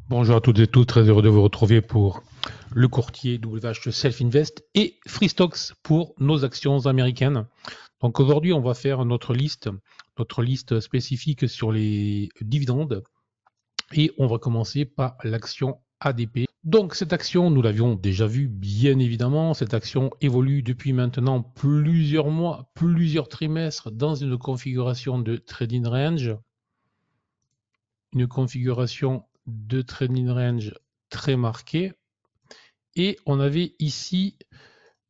Bonjour à toutes et tous, très heureux de vous retrouver pour le courtier WH Self Invest et Free Stocks pour nos actions américaines. Donc aujourd'hui, on va faire notre liste spécifique sur les dividendes et on va commencer par l'action ADP. Donc cette action, nous l'avions déjà vue, bien évidemment. Cette action évolue depuis maintenant plusieurs mois, plusieurs trimestres dans une configuration de trading range. Une configuration de trading range très marquée. Et on avait ici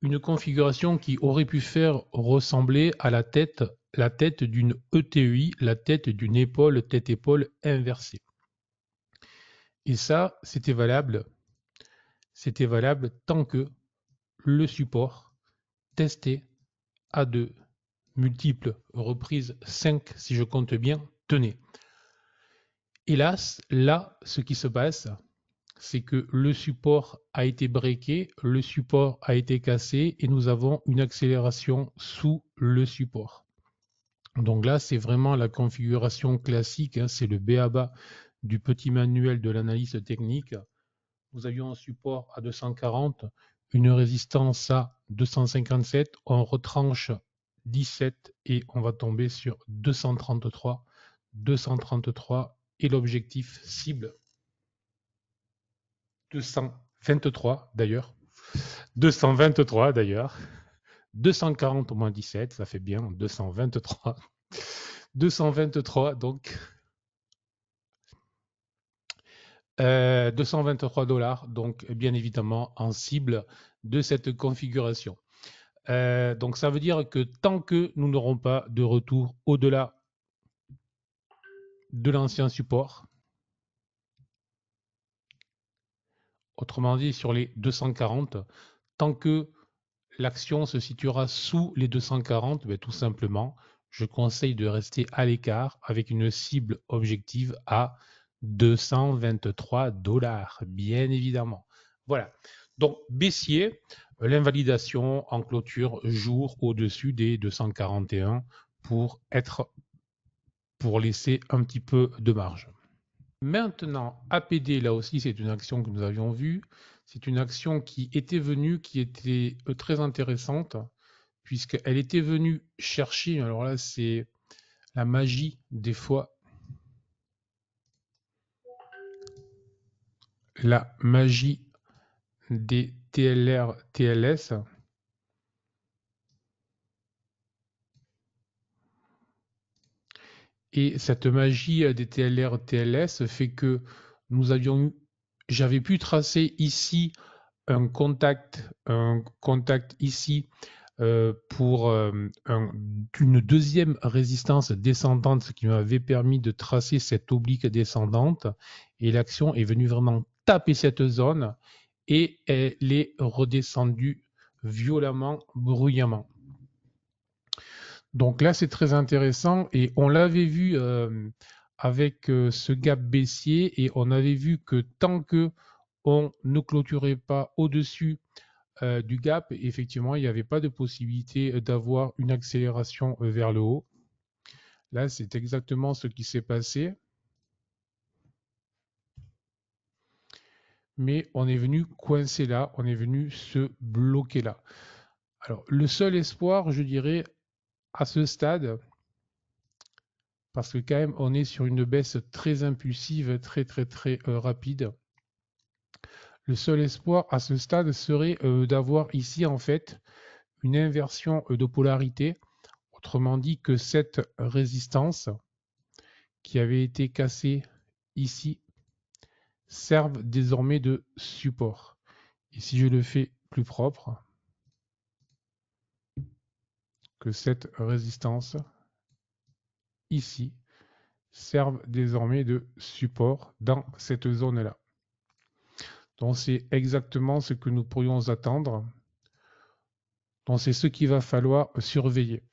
une configuration qui aurait pu faire ressembler à la tête d'une ETI, la tête d'une épaule tête-épaule inversée. Et ça, c'était valable tant que le support testé à de multiples reprises, 5 si je compte bien, tenait. Hélas, là, ce qui se passe, c'est que le support a été breaké, le support a été cassé et nous avons une accélération sous le support. Donc là, c'est vraiment la configuration classique, hein, c'est le B.A.B.A. du petit manuel de l'analyse technique. Nous avions un support à 240, une résistance à 257, on retranche 17 et on va tomber sur 233. 233 et l'objectif cible 223 d'ailleurs. 223 d'ailleurs. 240 moins 17, ça fait bien 223. 223 donc 223 $, donc bien évidemment en cible de cette configuration. Donc ça veut dire que tant que nous n'aurons pas de retour au-delà de l'ancien support, autrement dit sur les 240, tant que l'action se situera sous les 240, ben, tout simplement, je conseille de rester à l'écart avec une cible objective à 223 $, bien évidemment. Voilà. Donc, baissier, l'invalidation en clôture jour au-dessus des 241 pour laisser un petit peu de marge. Maintenant, APD, là aussi, c'est une action que nous avions vue. C'est une action qui était venue, qui était très intéressante, puisqu'elle était venue chercher, alors là, c'est la magie des fois, la magie des TLR, TLS. Et cette magie des TLR, TLS fait que nous avions, j'avais pu tracer ici un contact ici pour une deuxième résistance descendante, ce qui m'avait permis de tracer cette oblique descendante. Et l'action est venue vraiment taper cette zone et elle est redescendue violemment, bruyamment. Donc là, c'est très intéressant et on l'avait vu avec ce gap baissier et on avait vu que tant que on ne clôturait pas au-dessus du gap, effectivement, il n'y avait pas de possibilité d'avoir une accélération vers le haut. Là, c'est exactement ce qui s'est passé. Mais on est venu coincer là, on est venu se bloquer là. Alors, le seul espoir, je dirais, à ce stade, parce que quand même, on est sur une baisse très impulsive, très rapide. Le seul espoir à ce stade serait d'avoir ici, en fait, une inversion de polarité. Autrement dit que cette résistance qui avait été cassée ici serve désormais de support. Et si je le fais plus propre, que cette résistance ici serve désormais de support dans cette zone-là. Donc c'est exactement ce que nous pourrions attendre. Donc c'est ce qu'il va falloir surveiller.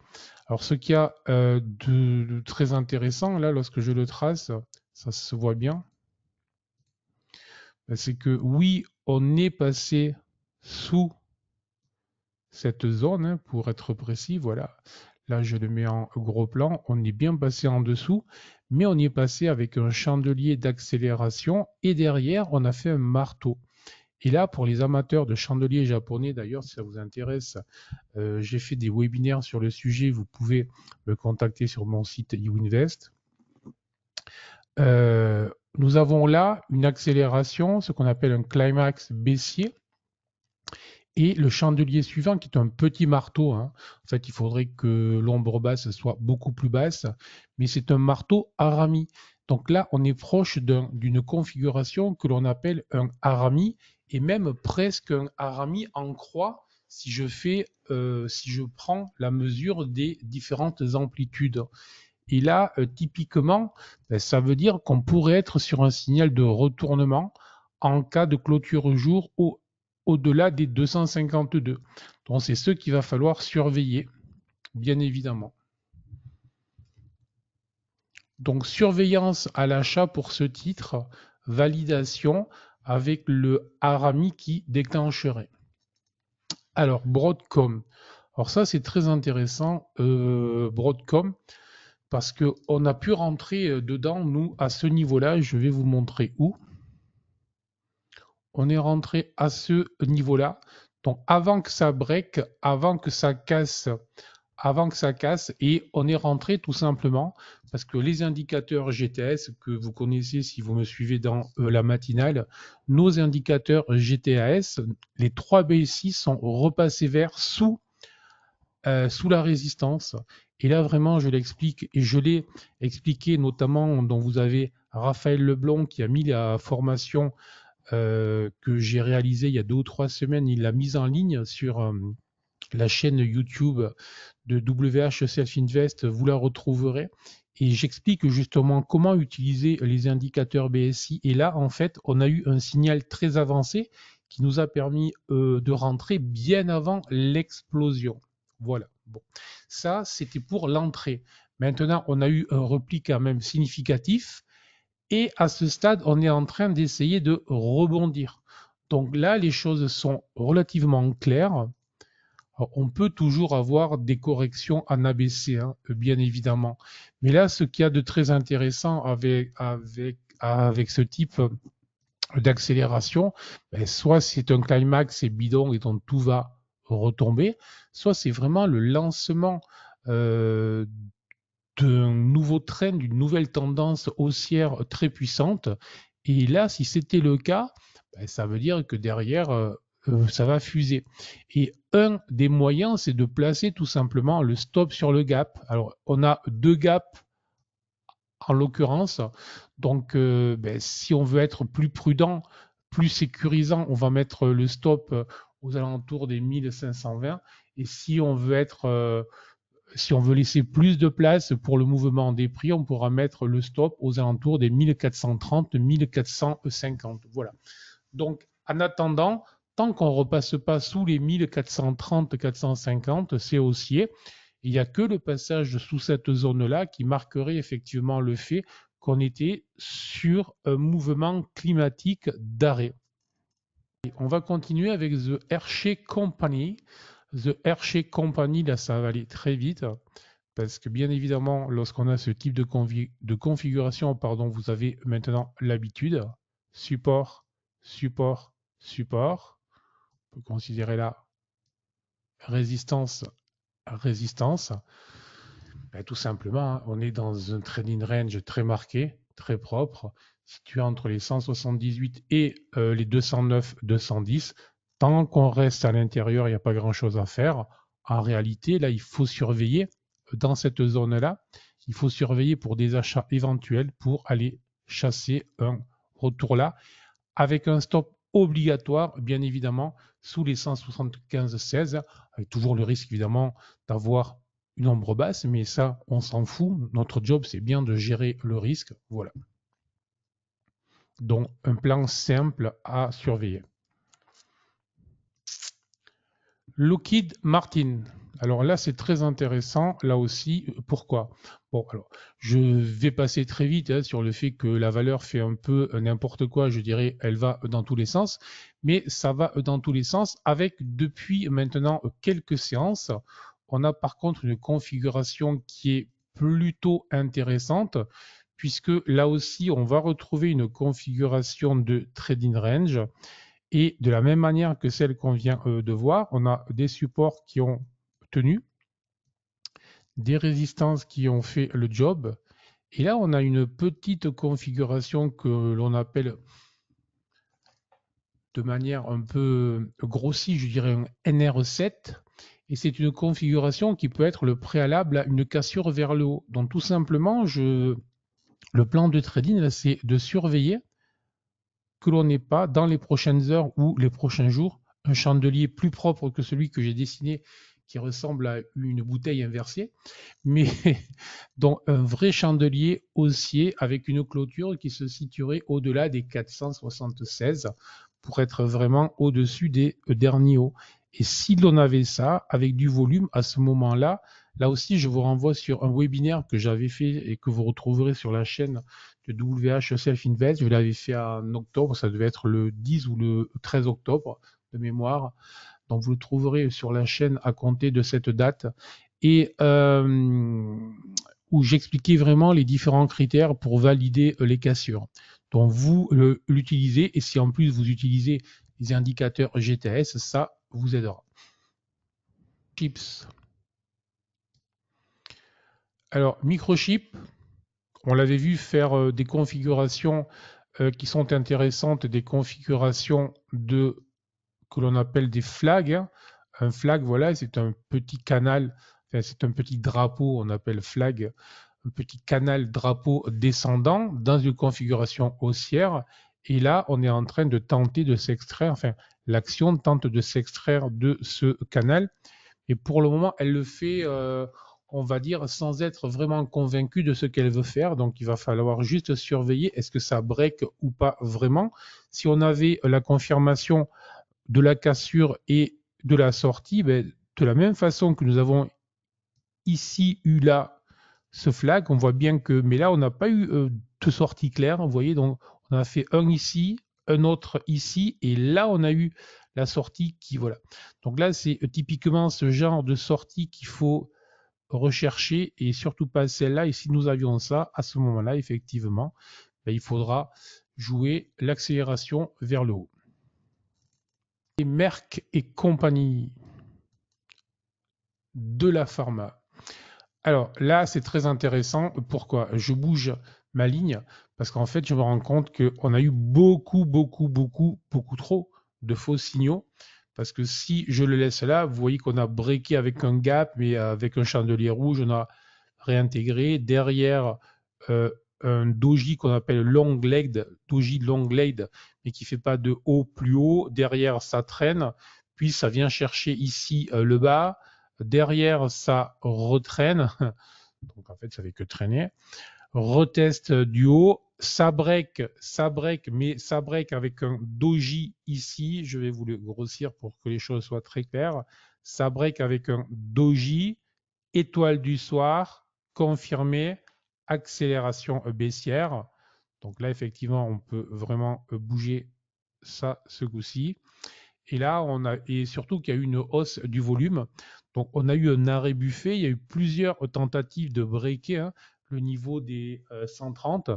Alors ce qu'il y a de très intéressant là, lorsque je le trace, ça se voit bien, c'est que oui, on est passé sous cette zone, hein, pour être précis, voilà. Là, je le mets en gros plan. On est bien passé en dessous, mais on y est passé avec un chandelier d'accélération et derrière, on a fait un marteau. Et là, pour les amateurs de chandeliers japonais, d'ailleurs, si ça vous intéresse, j'ai fait des webinaires sur le sujet. Vous pouvez me contacter sur mon site YouInvest. Nous avons là une accélération, ce qu'on appelle un climax baissier. Et le chandelier suivant, qui est un petit marteau, hein. En fait, il faudrait que l'ombre basse soit beaucoup plus basse, mais c'est un marteau harami. Donc là, on est proche d'une configuration que l'on appelle un harami, et même presque un harami en croix, si je prends la mesure des différentes amplitudes. Et là, typiquement, ça veut dire qu'on pourrait être sur un signal de retournement en cas de clôture jour au-delà des 252. Donc c'est ce qu'il va falloir surveiller, bien évidemment. Donc surveillance à l'achat pour ce titre, validation avec le harami qui déclencherait. Alors Broadcom. Alors ça c'est très intéressant, Broadcom, parce qu'on a pu rentrer dedans, nous, à ce niveau-là. Je vais vous montrer où. On est rentré à ce niveau-là. Donc avant que ça break, avant que ça casse, et on est rentré tout simplement parce que les indicateurs GTS que vous connaissez si vous me suivez dans la matinale, nos indicateurs GTAS, les 3 BSI sont repassés vers sous la résistance. Et là, vraiment, je l'explique, et je l'ai expliqué notamment, dont vous avez Raphaël Leblond qui a mis la formation que j'ai réalisée il y a 2 ou 3 semaines, il l'a mise en ligne sur la chaîne YouTube de WH Self Invest, vous la retrouverez. Et j'explique justement comment utiliser les indicateurs BSI. Et là, en fait, on a eu un signal très avancé qui nous a permis de rentrer bien avant l'explosion. Voilà. Bon, ça, c'était pour l'entrée. Maintenant, on a eu un repli quand même significatif. Et à ce stade, on est en train d'essayer de rebondir. Donc là, les choses sont relativement claires. Alors, on peut toujours avoir des corrections en ABC, hein, bien évidemment. Mais là, ce qu'il y a de très intéressant avec ce type d'accélération, soit c'est un climax, c'est bidon et donc tout va retomber, soit c'est vraiment le lancement d'un nouveau trend, d'une nouvelle tendance haussière très puissante. Et là, si c'était le cas, ça veut dire que derrière, ça va fuser. Et un des moyens, c'est de placer tout simplement le stop sur le gap. Alors, on a 2 gaps en l'occurrence. Donc, si on veut être plus prudent, plus sécurisant, on va mettre le stop aux alentours des 1520. Et si on veut laisser plus de place pour le mouvement des prix, on pourra mettre le stop aux alentours des 1430, 1450. Voilà. Donc, en attendant, tant qu'on ne repasse pas sous les 1430, 450, c'est haussier. Il n'y a que le passage sous cette zone-là qui marquerait effectivement le fait qu'on était sur un mouvement climatique d'arrêt. On va continuer avec The Hershey Company. The Hershey Company, là, ça va aller très vite. Parce que bien évidemment, lorsqu'on a ce type de configuration, vous avez maintenant l'habitude. Support, support, support. On peut considérer là résistance, résistance. Tout simplement, hein, on est dans un trading range très marqué, très propre, situé entre les 178 et les 209, 210. Tant qu'on reste à l'intérieur, il n'y a pas grand-chose à faire. En réalité, là, il faut surveiller dans cette zone-là. Il faut surveiller pour des achats éventuels pour aller chasser un retour là, avec un stop obligatoire, bien évidemment, sous les 175,16, avec toujours le risque, évidemment, d'avoir une ombre basse, mais ça, on s'en fout. Notre job, c'est bien de gérer le risque. Voilà. Donc, un plan simple à surveiller. Lockheed Martin. Alors là, c'est très intéressant. Là aussi, pourquoi? Bon, alors, je vais passer très vite sur le fait que la valeur fait un peu n'importe quoi. Je dirais, elle va dans tous les sens. Mais ça va dans tous les sens avec, depuis maintenant quelques séances, on a par contre une configuration qui est plutôt intéressante, puisque là aussi, on va retrouver une configuration de trading range. Et de la même manière que celle qu'on vient de voir, on a des supports qui ont tenu, des résistances qui ont fait le job. Et là, on a une petite configuration que l'on appelle de manière un peu grossie, je dirais un NR7. Et c'est une configuration qui peut être le préalable à une cassure vers le haut. Donc tout simplement, le plan de trading, c'est de surveiller que l'on n'ait pas dans les prochaines heures ou les prochains jours un chandelier plus propre que celui que j'ai dessiné qui ressemble à une bouteille inversée, mais dont un vrai chandelier haussier avec une clôture qui se situerait au-delà des 476 pour être vraiment au-dessus des derniers hauts. Et si l'on avait ça avec du volume à ce moment-là, là aussi je vous renvoie sur un webinaire que j'avais fait et que vous retrouverez sur la chaîne de WH Self Invest. Je l'avais fait en octobre, ça devait être le 10 ou le 13 octobre de mémoire. Donc vous le trouverez sur la chaîne à compter de cette date et où j'expliquais vraiment les différents critères pour valider les cassures. Donc vous l'utilisez et si en plus vous utilisez les indicateurs GTS, ça vous aidera. Chips. Alors microchip, on l'avait vu faire des configurations qui sont intéressantes, des configurations que l'on appelle des flags. Un flag, voilà, c'est un petit canal, enfin, c'est un petit drapeau, on appelle flag, un petit canal drapeau descendant dans une configuration haussière. Et là, on est en train de tenter de s'extraire, enfin, l'action tente de s'extraire de ce canal. Et pour le moment, elle le fait, on va dire, sans être vraiment convaincue de ce qu'elle veut faire. Donc, il va falloir juste surveiller, est-ce que ça break ou pas vraiment. Si on avait la confirmation de la cassure et de la sortie, ben, de la même façon que nous avons ici eu là ce flag, on voit bien que, mais là on n'a pas eu de sortie claire, vous voyez, donc on a fait un ici, un autre ici, et là on a eu la sortie qui, voilà. Donc là c'est typiquement ce genre de sortie qu'il faut rechercher et surtout pas celle-là. Et si nous avions ça, à ce moment-là, effectivement, ben, il faudra jouer l'accélération vers le haut. Et Merck et compagnie de la pharma. Alors là, c'est très intéressant. Pourquoi? Je bouge ma ligne parce qu'en fait, je me rends compte qu'on a eu beaucoup trop de faux signaux. Parce que si je le laisse là, vous voyez qu'on a breaké avec un gap, mais avec un chandelier rouge, on a réintégré. Derrière, un doji qu'on appelle long legged, doji long legged, mais qui ne fait pas de haut plus haut. Derrière, ça traîne. Puis ça vient chercher ici le bas. Derrière, ça retraîne. Donc en fait, ça fait que traîner. Retest du haut. Ça break, mais ça break avec un doji ici. Je vais vous le grossir pour que les choses soient très claires. Ça break avec un doji, étoile du soir, confirmé, accélération baissière. Donc là, effectivement, on peut vraiment bouger ça ce coup-ci. Et là, et surtout qu'il y a eu une hausse du volume. Donc, on a eu un arrêt buffet. Il y a eu plusieurs tentatives de breaker le niveau des 130.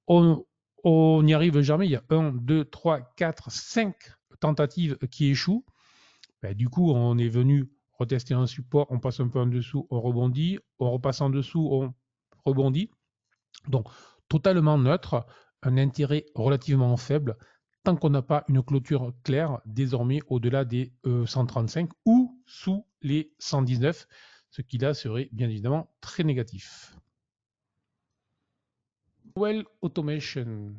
On n'y arrive jamais. Il y a 1, 2, 3, 4, 5 tentatives qui échouent. Ben, du coup, on est venu retester un support. On passe un peu en dessous, on rebondit. On repasse en dessous, on rebondit. Donc, totalement neutre. Un intérêt relativement faible tant qu'on n'a pas une clôture claire désormais au-delà des 135 ou sous les 119, ce qui là serait bien évidemment très négatif. Well Automation.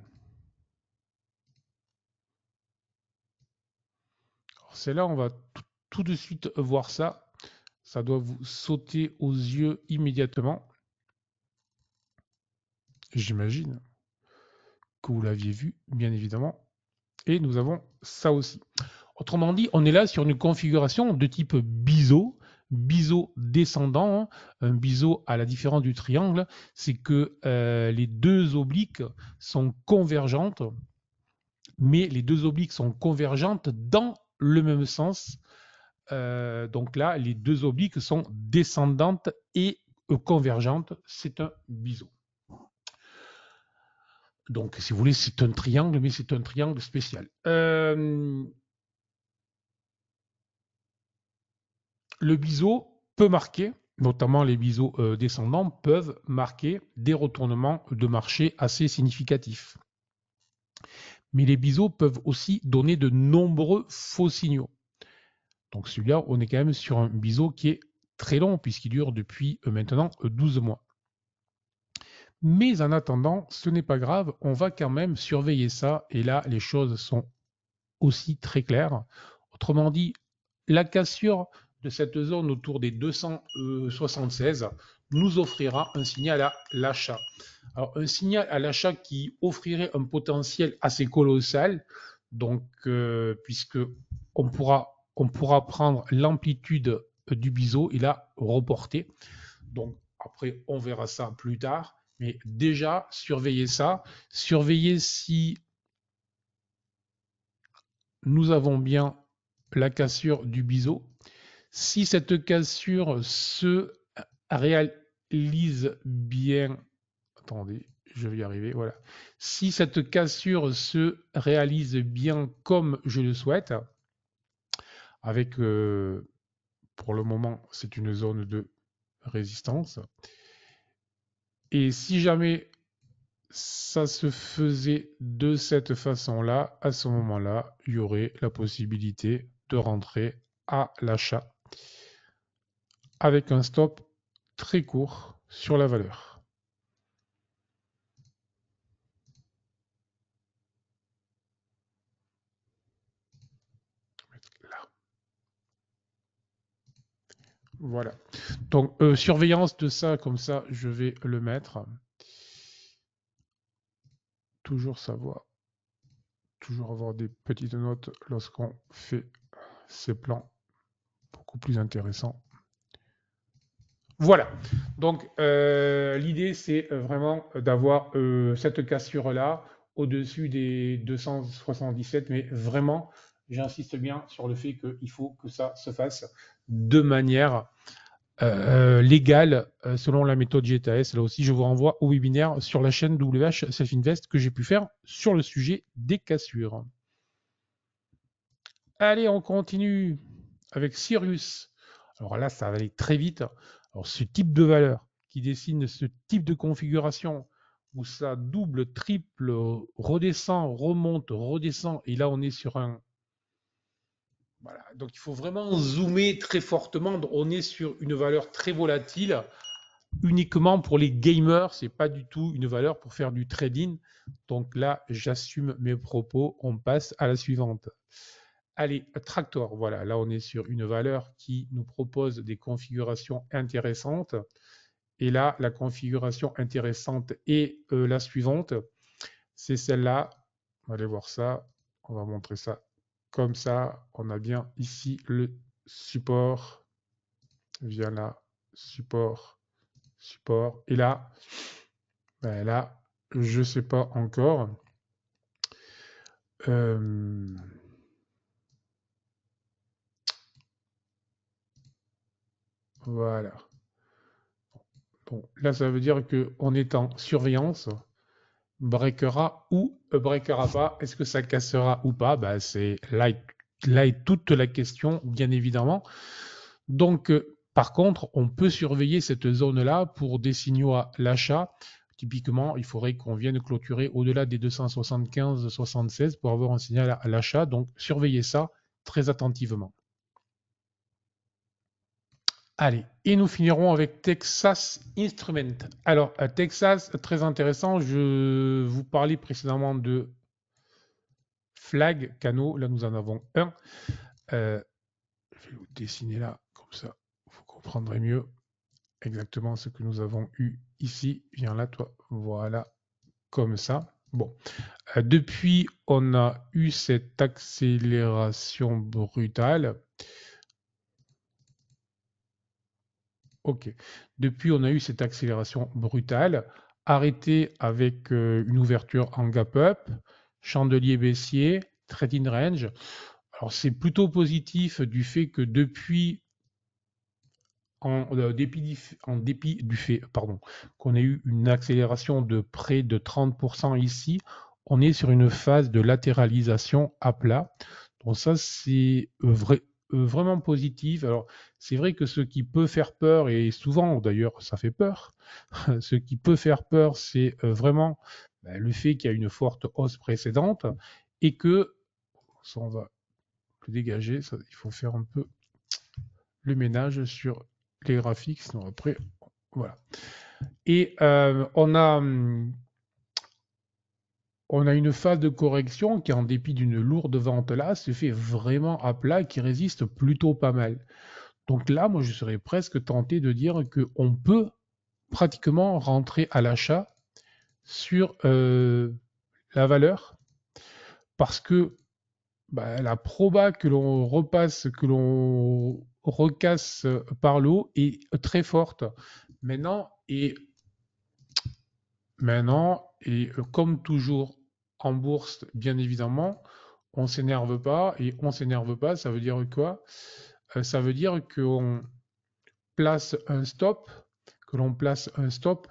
C'est là on va tout de suite voir ça. Ça doit vous sauter aux yeux immédiatement. J'imagine que vous l'aviez vu, bien évidemment. Et nous avons ça aussi. Autrement dit, on est là sur une configuration de type biseau, biseau descendant. Hein. Un biseau, à la différence du triangle, c'est que les deux obliques sont convergentes, mais les deux obliques sont convergentes dans le même sens Donc là, les deux obliques sont descendantes et convergentes. C'est un biseau. Donc, si vous voulez, c'est un triangle, mais c'est un triangle spécial. Le biseau peut marquer, notamment les biseaux descendants, peuvent marquer des retournements de marché assez significatifs. Mais les biseaux peuvent aussi donner de nombreux faux signaux. Donc celui-là, on est quand même sur un biseau qui est très long, puisqu'il dure depuis maintenant 12 mois. Mais en attendant, ce n'est pas grave, on va quand même surveiller ça, et là, les choses sont aussi très claires. Autrement dit, la cassure de cette zone autour des 276 nous offrira un signal à l'achat. Alors, un signal à l'achat qui offrirait un potentiel assez colossal, donc puisque on pourra prendre l'amplitude du biseau et la reporter. Donc après, on verra ça plus tard. Mais déjà, surveillez ça. Surveillez si nous avons bien la cassure du biseau. Si cette cassure se réalise bien, attendez, je vais y arriver, voilà. Si cette cassure se réalise bien comme je le souhaite, avec, pour le moment, c'est une zone de résistance. Et si jamais ça se faisait de cette façon-là, à ce moment-là, il y aurait la possibilité de rentrer à l'achat avec un stop très court sur la valeur. Là. Voilà. Donc, surveillance de ça, comme ça, je vais le mettre. Toujours savoir, toujours avoir des petites notes lorsqu'on fait ces plans beaucoup plus intéressants. Voilà. Donc, l'idée, c'est vraiment d'avoir cette cassure-là au-dessus des 277, mais vraiment, j'insiste bien sur le fait qu'il faut que ça se fasse de manière légale selon la méthode GTS. Là aussi, je vous renvoie au webinaire sur la chaîne WH Self Invest que j'ai pu faire sur le sujet des cassures. Allez, on continue avec Sirius. Alors là, ça va aller très vite. Alors ce type de valeur qui dessine ce type de configuration où ça double, triple, redescend, remonte, redescend, et là on est sur un... Voilà, donc il faut vraiment zoomer très fortement. On est sur une valeur très volatile, uniquement pour les gamers, c'est pas du tout une valeur pour faire du trading. Donc là, j'assume mes propos, on passe à la suivante. Allez, Tractor, voilà, là on est sur une valeur qui nous propose des configurations intéressantes. Et là, la configuration intéressante est la suivante. C'est celle-là. On va aller voir ça. On va montrer ça comme ça. On a bien ici le support. Via là, support, support. Et là, ben là, je ne sais pas encore. Voilà. Bon, là, ça veut dire qu'on est en surveillance. Breakera ou breakera pas. Est-ce que ça cassera ou pas? Ben, c'est là est toute la question, bien évidemment. Donc, par contre, on peut surveiller cette zone-là pour des signaux à l'achat. Typiquement, il faudrait qu'on vienne clôturer au-delà des 275,76 pour avoir un signal à l'achat. Donc, surveillez ça très attentivement. Allez, et nous finirons avec Texas Instruments. Alors, Texas, très intéressant. Je vous parlais précédemment de flag, canaux. Là, nous en avons un. Je vais vous dessiner là, comme ça, vous comprendrez mieux exactement ce que nous avons eu ici. Viens là, toi. Voilà, comme ça. Bon. Depuis, on a eu cette accélération brutale. Ok. Depuis, on a eu cette accélération brutale, arrêtée avec une ouverture en gap up, chandelier baissier, trading range. Alors c'est plutôt positif du fait que depuis, en dépit du fait qu'on ait eu une accélération de près de 30% ici, on est sur une phase de latéralisation à plat. Donc ça, c'est vraiment positif. Alors, c'est vrai que ce qui peut faire peur, et souvent d'ailleurs ça fait peur, ce qui peut faire peur, c'est vraiment le fait qu'il y a une forte hausse précédente et que, ça on va le dégager, ça, il faut faire un peu le ménage sur les graphiques, sinon après, voilà. Et on a une phase de correction qui, en dépit d'une lourde vente là, se fait vraiment à plat, qui résiste plutôt pas mal. Donc là, moi, je serais presque tenté de dire qu'on peut pratiquement rentrer à l'achat sur la valeur, parce que la proba que l'on repasse, que l'on recasse par le haut est très forte. Maintenant, et comme toujours en bourse, bien évidemment, on ne s'énerve pas. Et on ne s'énerve pas, ça veut dire quoi? Ça veut dire qu'on place un stop, que l'on place un stop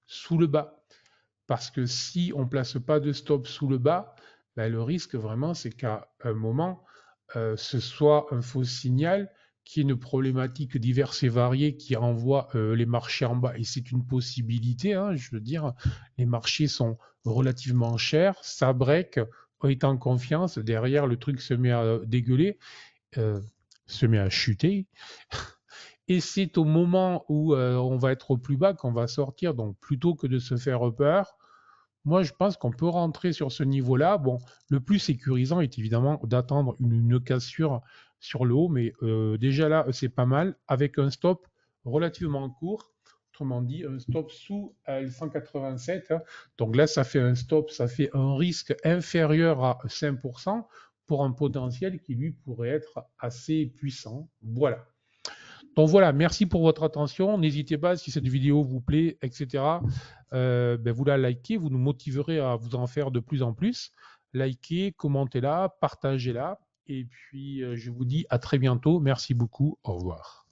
sous le bas. Parce que si on ne place pas de stop sous le bas, le risque vraiment, c'est qu'à un moment, ce soit un faux signal, qui est une problématique diverse et variée qui renvoie les marchés en bas. Et c'est une possibilité, hein, je veux dire, les marchés sont relativement chers, ça break, on est en confiance, derrière le truc se met à dégueuler, euh, se met à chuter. Et c'est au moment où on va être au plus bas qu'on va sortir. Donc plutôt que de se faire peur, moi, je pense qu'on peut rentrer sur ce niveau-là. Bon, le plus sécurisant est évidemment d'attendre une cassure sur le haut, mais déjà là, c'est pas mal, avec un stop relativement court. Autrement dit, un stop sous L187. Donc là, ça fait un stop, ça fait un risque inférieur à 5% pour un potentiel qui, lui, pourrait être assez puissant. Voilà. Donc voilà, merci pour votre attention. N'hésitez pas, si cette vidéo vous plaît, etc., vous la likez, vous nous motiverez à vous en faire de plus en plus. Likez, commentez-la, partagez-la. Et puis, je vous dis à très bientôt. Merci beaucoup. Au revoir.